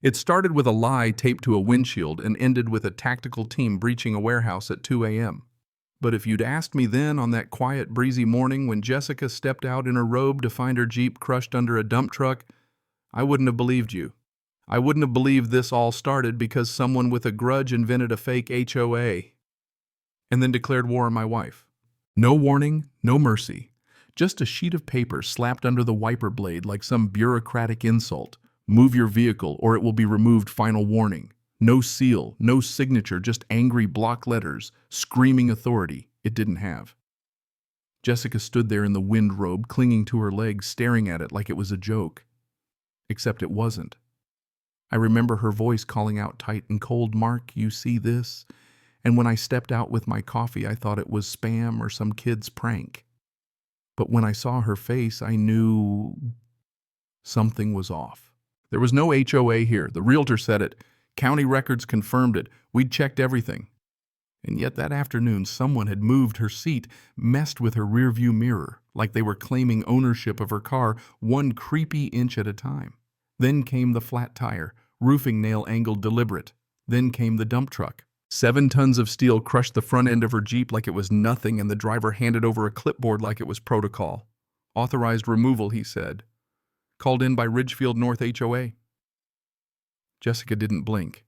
It started with a lie taped to a windshield and ended with a tactical team breaching a warehouse at 2 a.m. But if you'd asked me then on that quiet, breezy morning when Jessica stepped out in her robe to find her Jeep crushed under a dump truck, I wouldn't have believed you. I wouldn't have believed this all started because someone with a grudge invented a fake HOA and then declared war on my wife. No warning, no mercy. Just a sheet of paper slapped under the wiper blade like some bureaucratic insult. Move your vehicle or it will be removed, final warning. No seal, no signature, just angry block letters, screaming authority it didn't have. Jessica stood there in the wind robe, clinging to her legs, staring at it like it was a joke. Except it wasn't. I remember her voice calling out tight and cold, "Mark, you see this?" And when I stepped out with my coffee, I thought it was spam or some kid's prank. But when I saw her face, I knew something was off. There was no HOA here. The realtor said it. County records confirmed it. We'd checked everything. And yet that afternoon, someone had moved her seat, messed with her rearview mirror, like they were claiming ownership of her car 1 creepy inch at a time. Then came the flat tire, roofing nail angled deliberate. Then came the dump truck. 7 tons of steel crushed the front end of her Jeep like it was nothing, and the driver handed over a clipboard like it was protocol. Authorized removal, he said. Called in by Ridgefield North HOA. Jessica didn't blink.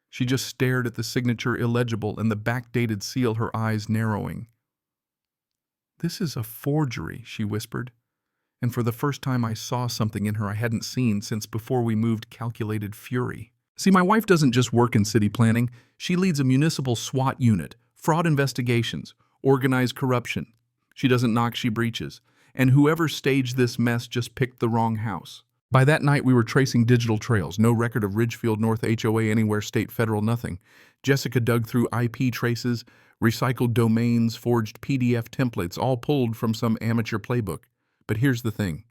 She just stared at the signature illegible and the backdated seal, her eyes narrowing. "This is a forgery," she whispered. And for the first time I saw something in her I hadn't seen since before we moved, calculated fury. See, my wife doesn't just work in city planning. She leads a municipal SWAT unit, fraud investigations, organized corruption. She doesn't knock, she breaches. And whoever staged this mess just picked the wrong house. By that night, we were tracing digital trails. No record of Ridgefield North HOA anywhere, state, federal, nothing. Jessica dug through IP traces, recycled domains, forged PDF templates, all pulled from some amateur playbook. But here's the thing.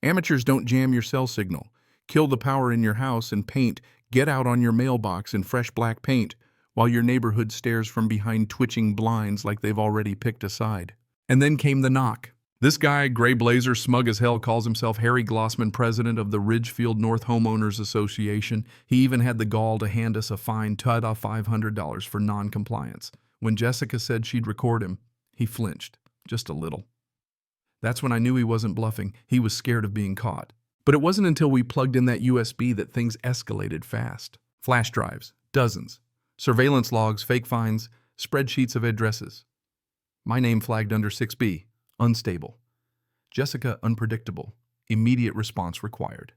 Amateurs don't jam your cell signal, kill the power in your house, and paint, get out on your mailbox in fresh black paint, while your neighborhood stares from behind twitching blinds like they've already picked a side. And then came the knock. This guy, gray blazer, smug as hell, calls himself Harry Glossman, president of the Ridgefield North Homeowners Association. He even had the gall to hand us a fine, $500 for non-compliance. When Jessica said she'd record him, he flinched, just a little. That's when I knew he wasn't bluffing. He was scared of being caught. But it wasn't until we plugged in that USB that things escalated fast. Flash drives, dozens. Surveillance logs, fake fines, spreadsheets of addresses. My name flagged under 6B. Unstable. Jessica, unpredictable. Immediate response required.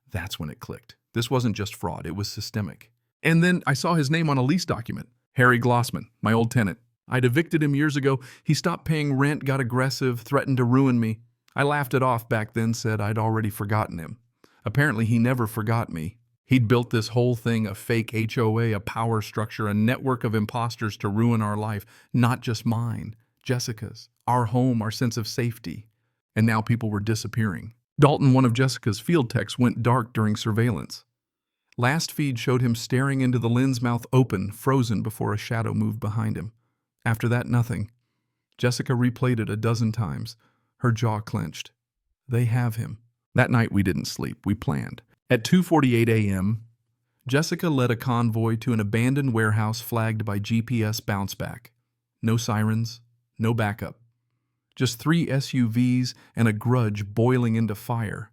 That's when it clicked. This wasn't just fraud, it was systemic. And then I saw his name on a lease document. Harry Glossman, my old tenant. I'd evicted him years ago. He stopped paying rent, got aggressive, threatened to ruin me. I laughed it off back then, said I'd already forgotten him. Apparently he never forgot me. He'd built this whole thing, a fake HOA, a power structure, a network of imposters to ruin our life, not just mine. Jessica's, our home, our sense of safety. And now people were disappearing. Dalton, one of Jessica's field techs, went dark during surveillance. Last feed showed him staring into the lens, mouth open, frozen before a shadow moved behind him. After that, nothing. Jessica replayed it a dozen times. Her jaw clenched. They have him. That night we didn't sleep. We planned. At 2:48 a.m., Jessica led a convoy to an abandoned warehouse flagged by GPS bounceback. No sirens. No backup. Just 3 SUVs and a grudge boiling into fire.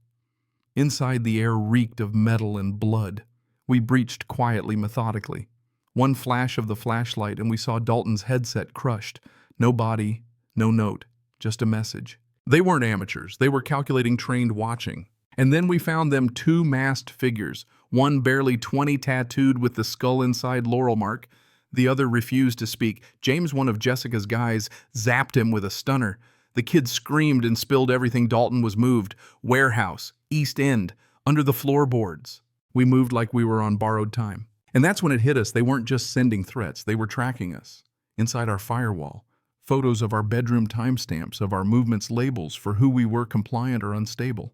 Inside, the air reeked of metal and blood. We breached quietly, methodically. One flash of the flashlight and we saw Dalton's headset crushed. No body, no note, just a message. They weren't amateurs. They were calculating, trained, watching. And then we found them 2 masked figures. One barely 20, tattooed with the skull inside laurel mark. The other refused to speak. James, one of Jessica's guys, zapped him with a stunner. The kid screamed and spilled everything. Dalton was moved. Warehouse, East End, under the floorboards. We moved like we were on borrowed time. And that's when it hit us. They weren't just sending threats. They were tracking us. Inside our firewall, photos of our bedroom timestamps, of our movements, labels for who we were, compliant or unstable.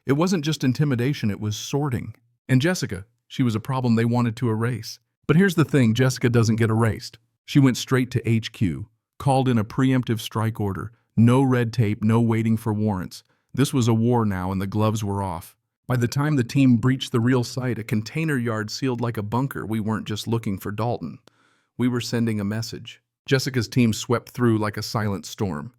It wasn't just intimidation, it was sorting. And Jessica, she was a problem they wanted to erase. But here's the thing, Jessica doesn't get erased. She went straight to HQ, called in a preemptive strike order. No red tape, no waiting for warrants. This was a war now and the gloves were off. By the time the team breached the real site, a container yard sealed like a bunker, we weren't just looking for Dalton. We were sending a message. Jessica's team swept through like a silent storm.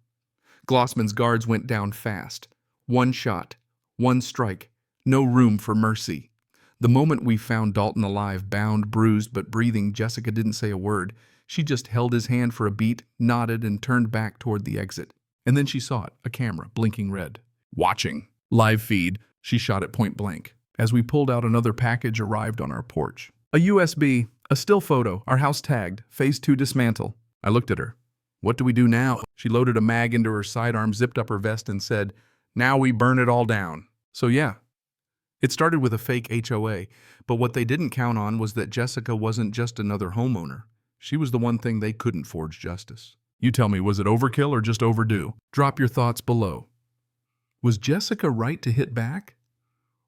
Glossman's guards went down fast. One shot, one strike, no room for mercy. The moment we found Dalton alive, bound, bruised, but breathing, Jessica didn't say a word. She just held his hand for a beat, nodded, and turned back toward the exit. And then she saw it, a camera, blinking red. Watching. Live feed. She shot it point blank. As we pulled out, another package arrived on our porch. A USB, a still photo, our house tagged, phase 2 dismantle. I looked at her. What do we do now? She loaded a mag into her sidearm, zipped up her vest, and said, "Now we burn it all down." So yeah, it started with a fake HOA, but what they didn't count on was that Jessica wasn't just another homeowner. She was the one thing they couldn't forge justice. You tell me, was it overkill or just overdue? Drop your thoughts below. Was Jessica right to hit back?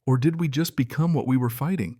Or did we just become what we were fighting?